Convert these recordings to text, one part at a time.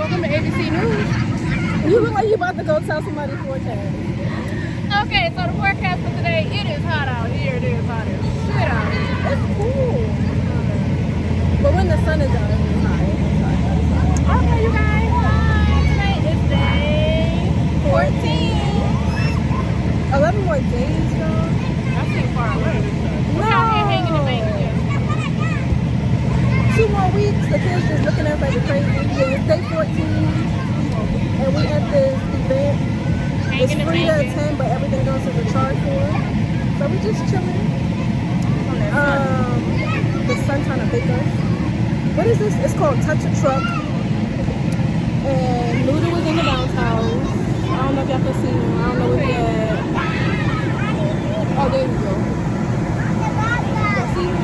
Welcome to ABC News. You look like you about to go tell somebody forecast. Okay, so the forecast for today, it is hot out here. It is hot as shit out here. It's cool. But when the sun is out, it's hot. Okay, you guys. Today is day 14. 11 more days, y'all. That seems far away. We're out here hanging and making it. 2 more weeks. The kids just looking at us like we're crazy. Yeah, it's day 14. And we at this event. It's free to attend, but everything else is a charge for. So we just chilling. The sun trying to bake us. What is this? It's called Touch a Truck. And Luda was in the bounce house. I don't know if y'all can see him. I don't know where he at. Oh, there we go. Y'all see him?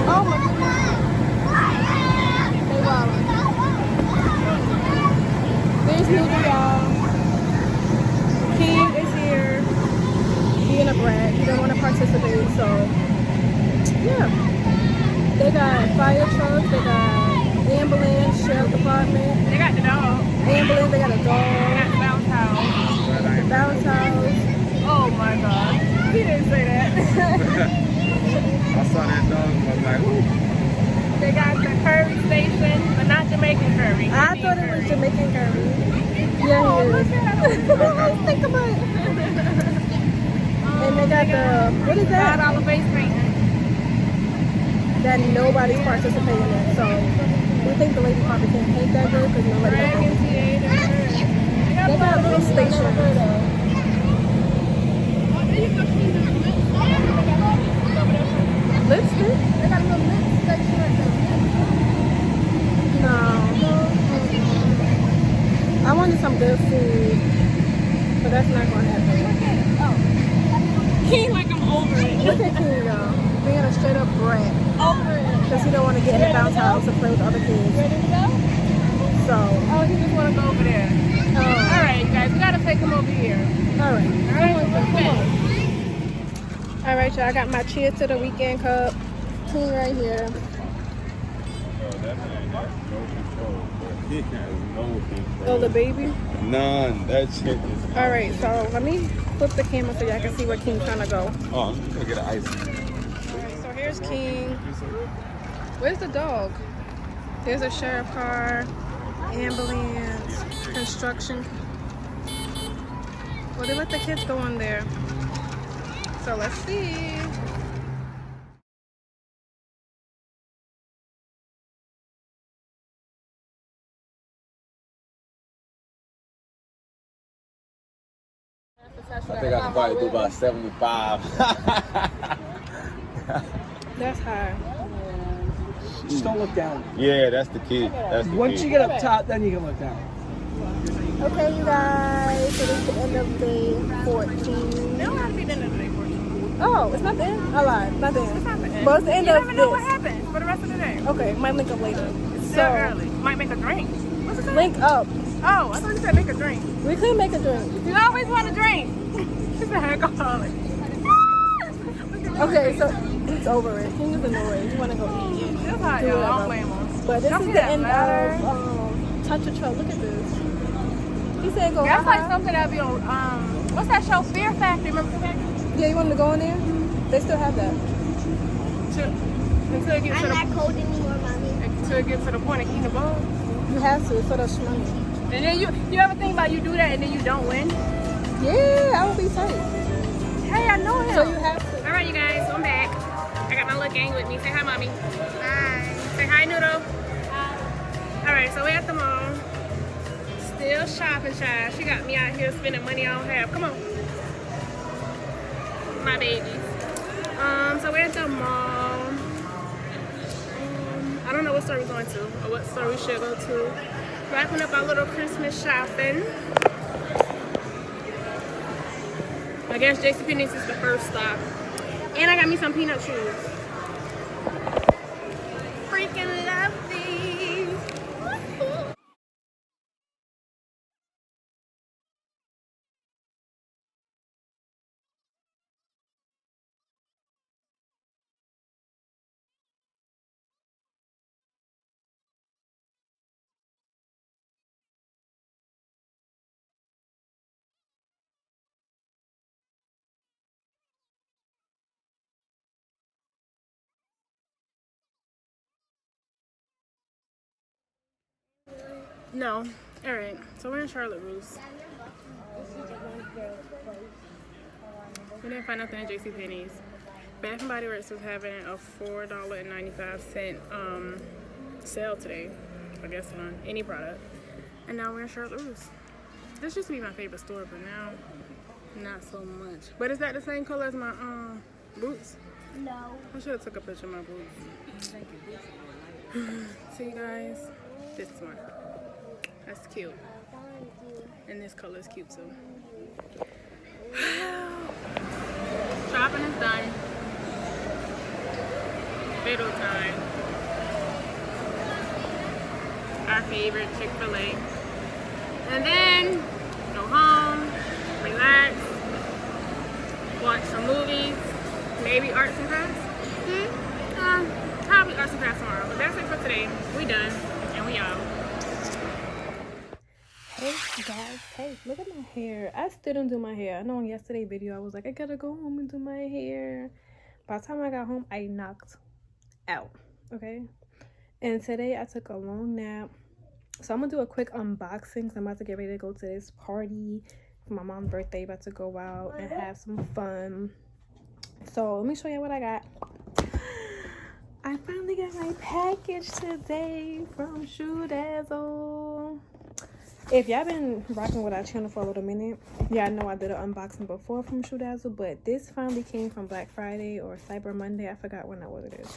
Oh my goodness. They wildin'. There's Luda, y'all. King is here. Being a brat. He don't want to participate, so yeah. They got fire trucks, they got ambulance, sheriff department. They got the dog. Ambulance, they got a dog. They got the bounce house. The bounce house. Oh my god. He didn't say that. I saw that dog and I was like, ooh. They got the curry station, but not Jamaican curry. I thought it was Jamaican curry. Yeah, oh, look at it. Think about it. And they got the, what is that? $5 face painting. That nobody's participating in. So we think the lady probably can't paint that good because nobody else. They got a little station. Lipstick? They got a little lipstick section right there. No. I wanted some good food, but that's not going to happen. Oh. King like I'm over it. Look at King, y'all. Being a straight up brat. Over it. Because he don't want to get in the bounce house and play with other kids. Ready to go? So. Oh, he just want to go over there. All right, you guys. We got to take him over here. All right. Come on. All right, y'all. I got my Cheers to the Weekend cup. King right here. He has no control. Oh, the baby? None. That shit is. All right, so let me flip the camera so y'all can see where King's trying to go. Oh, I'm gonna get an ice. Alright, so here's King. Where's the dog? There's a sheriff car, ambulance, construction. Well, they let the kids go on there. So let's see. I think I could probably do about 75. That's high. Just don't look down. Yeah, that's the key. That's the Once key. you get up top, then you can look down. Okay, you guys. So this is the end of day 14. They don't have to be the end of day 14. Oh, it's not the end? I lied. Not the end. It's not the end. But it's the end of this. You never know what happens for the rest of the day. Okay, might link up later. It's still early. Might make a drink. What's it say? Link up. Oh, I thought you said make a drink. We could make a drink. You always want a drink. She's an alcoholic. Okay, so it's over it. King is annoyed. You want to go eat. It's hot, y'all. I don't blame him. But this is the end of Touch a Truck. Look at this. He said go. That's like something that be on, what's that show? Fear Factory. Remember Fear Factory? Yeah, you wanted to go in there? They still have that. Until it gets to the, not cold anymore, mommy. until it gets to the point of eating the ball. You have to, so that's money. And then you ever think about you do that and then you don't win? Yeah, I would be tight. Hey, I know him. So you have to. All right, you guys, I'm back. I got my little gang with me. Say hi, mommy. Hi. Say hi, Noodle. Hi. All right, so we're at the mall. Still shopping, child. She got me out here spending money I don't have. Come on. My babies. So we're at the mall. I don't know what store we're going to or what store we should go to. Wrapping up our little Christmas shopping. I guess JCPenney's is the first stop. And I got me some peanut shoes. Freaking love No. Alright, so we're in Charlotte Russe. We didn't find nothing at JCPenney's. Bath and Body Works was having a $4.95 sale today. I guess on any product. And now we're in Charlotte Russe. This used to be my favorite store, but now not so much. But is that the same color as my boots? No. I should have took a picture of my boots. See you guys. This one. That's cute. And this color is cute too. Shopping is done. Fiddle time. Our favorite Chick-fil-A. And then go home, relax, watch some movies, maybe arts and crafts. Probably arts and crafts tomorrow. But that's it for today. We done and we out. Hey guys, hey, look at my hair. I still didn't do my hair. I know in yesterday's video I was like, I gotta go home and do my hair. By the time I got home, I knocked out. Okay. And today I took a long nap. So I'm gonna do a quick unboxing. I'm about to get ready to go to this party for my mom's birthday. About to go out and have some fun. So let me show you what I got. I finally got my package today from Shoe Dazzle. If y'all been rocking with our channel for a little minute, y'all know I did an unboxing before from Shoe Dazzle, but this finally came from Black Friday or Cyber Monday. I forgot when that was. It is.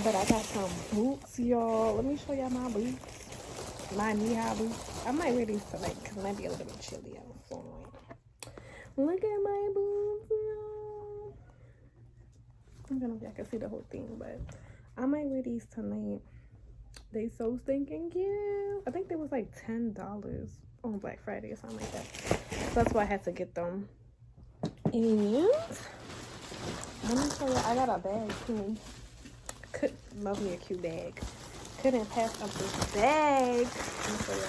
But I got some boots, y'all. Let me show y'all my boots. My knee-high boots. I might wear these tonight because it might be a little bit chilly outside. Look at my boots, y'all. I don't know if y'all can see the whole thing, but I might wear these tonight. They so stinking cute. I think they was like $10 on Black Friday or something like that. So that's why I had to get them. And let me show you, I got a bag too. Love me a cute bag. Couldn't pass up this bag. Let me show you.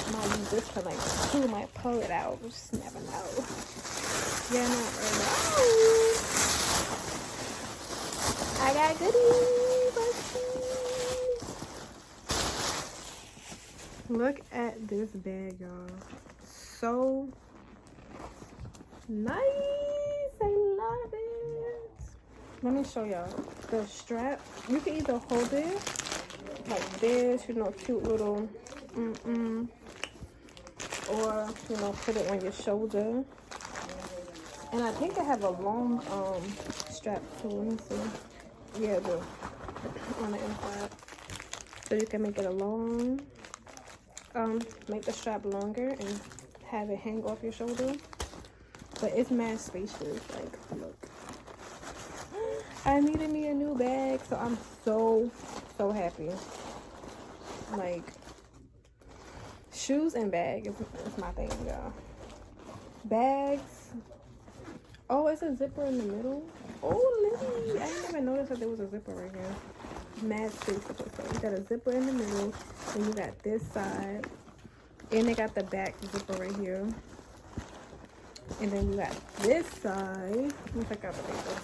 I might use this tonight too. Might pull it out. We just never know. Yeah, no, I got goodies. Look at this bag, y'all. So nice. I love it. Let me show y'all the strap. You can either hold it like this, you know, cute little or you know, put it on your shoulder. And I think I have a long strap too. Let me see. Yeah, the on the inside. So you can make it a long make the strap longer and have it hang off your shoulder. But it's mad spacious. Like, look. I needed me a new bag, so I'm so happy. Like, shoes and bag is my thing, y'all. Bags. Oh, it's a zipper in the middle. Oh, Lily. I didn't even notice that there was a zipper right here. Mad space. So you got a zipper in the middle, and you got this side, and they got the back zipper right here. And then you got this side. Let me check out the paper.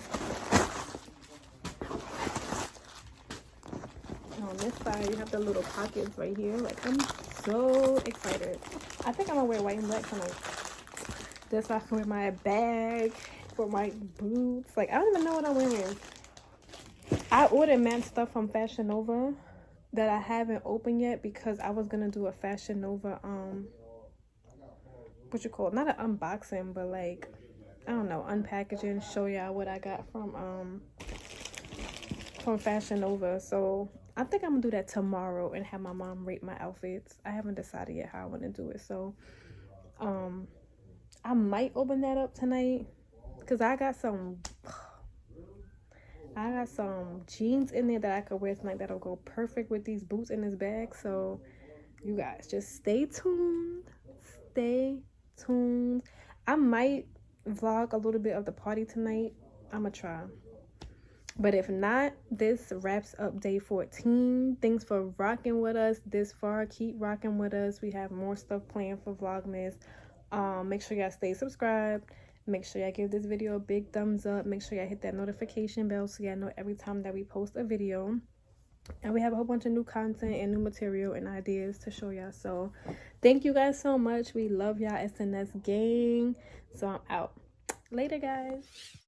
On this side, you have the little pockets right here. Like, I'm so excited. I think I'm gonna wear white and black tonight. This I can wear my bag for my boots. Like, I don't even know what I'm wearing. I ordered mad stuff from Fashion Nova that I haven't opened yet because I was gonna do a Fashion Nova what you call it, not an unboxing, but like, I don't know, unpackaging, show y'all what I got from Fashion Nova. So I think I'm gonna do that tomorrow and have my mom rate my outfits. I haven't decided yet how I want to do it, so I might open that up tonight because I got some jeans in there that I could wear tonight that'll go perfect with these boots in this bag. So you guys just stay tuned. I might vlog a little bit of the party tonight. I'm gonna try, but if not, this wraps up day 14. Thanks for rocking with us this far. Keep rocking with us. We have more stuff planned for Vlogmas. Make sure y'all stay subscribed Make sure y'all give this video a big thumbs up. Make sure y'all hit that notification bell so y'all know every time that we post a video. And we have a whole bunch of new content and new material and ideas to show y'all. So thank you guys so much. We love y'all. SNS gang. So I'm out. Later, guys.